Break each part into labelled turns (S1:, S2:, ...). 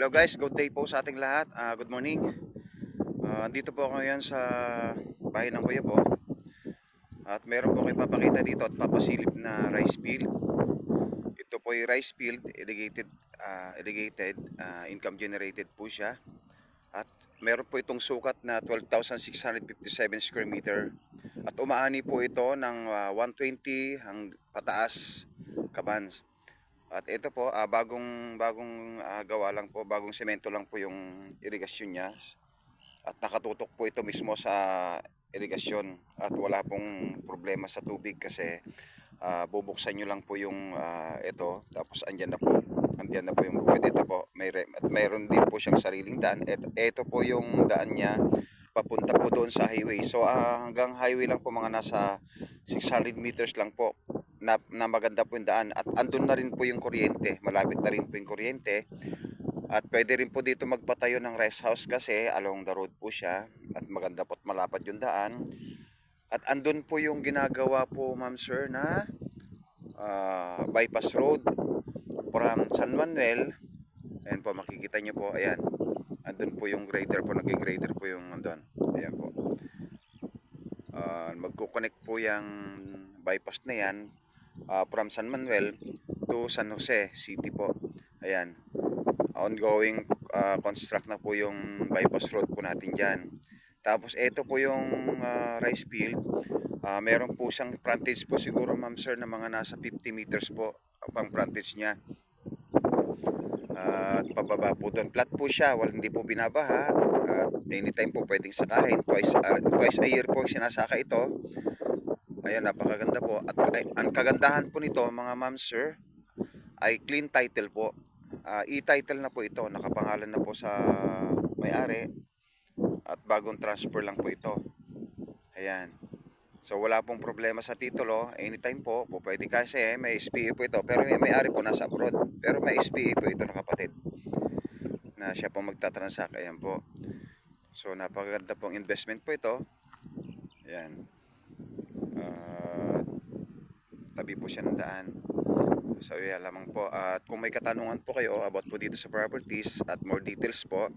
S1: Hello guys, good day po sa ating lahat. Good morning. Dito po ako ngayon sa bahay ng kuya po. At meron po kayo papakita dito at papasilip na rice field. Ito po yung rice field, irrigated, income generated po siya. At meron po itong sukat na 12,657 square meter. At umaani po ito ng 120 pataas kabans. At ito po, bagong gawa lang po, bagong semento lang po yung irigasyon niya. At nakatutok po ito mismo sa irigasyon. At wala pong problema sa tubig kasi bubuksan nyo lang po yung ito. Tapos andyan na po yung bukid. Ito po, at mayroon din po siyang sariling daan. Ito po yung daan niya papunta po doon sa highway. So hanggang highway lang po, mga nasa 600 meters lang po na maganda po yung daan. At andun na rin po yung kuryente, malapit na rin po yung kuryente. At pwede rin po dito magpatayo ng rest house kasi along the road po siya. At maganda po at malapad yung daan. At andun po yung ginagawa po, ma'am sir, na bypass road from San Manuel. Ayan po, makikita nyo po, ayan. Andun po yung grader po, nag-grader po yung andun. Ayan po. Magkukonect po yung bypass na yan from San Manuel to San Jose City po. Ayan. Ongoing construct na po yung bypass road po natin dyan. Tapos ito po yung rice field. Meron po siyang frontage po siguro, ma'am sir, na mga nasa 50 meters po pang frontage niya. At pababa po doon. Flat po siya, hindi po binabaha. At anytime po pwedeng sakahin. Twice a year po sinasaka ito. Ayan, napakaganda po. At ang kagandahan po nito, mga ma'am sir, ay clean title po. E-title na po ito. Nakapangalan na po sa may-ari. At bagong transfer lang po ito. Ayan. So wala pong problema sa titulo. Anytime po pwede kasi may SPA po ito. Pero yung may-ari po nasa abroad. Pero may SPA po ito na kapatid. Na siya po magtatransact. Ayan po. So napakaganda pong investment po ito. Ayan. Tabi po siya ng daan. So yan lamang po. At kung may katanungan po kayo about po dito sa properties at more details po,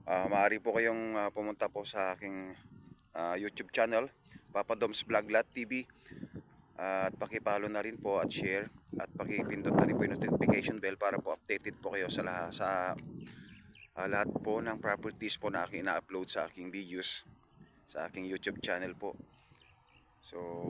S1: maaari po kayong pumunta po sa aking YouTube channel, Papa Doms Vloglat TV. At pakipalo na rin po at share at pakipindot na rin po yung notification bell para po updated po kayo sa lahat po ng properties po na aking ina-upload sa aking videos sa aking YouTube channel po. So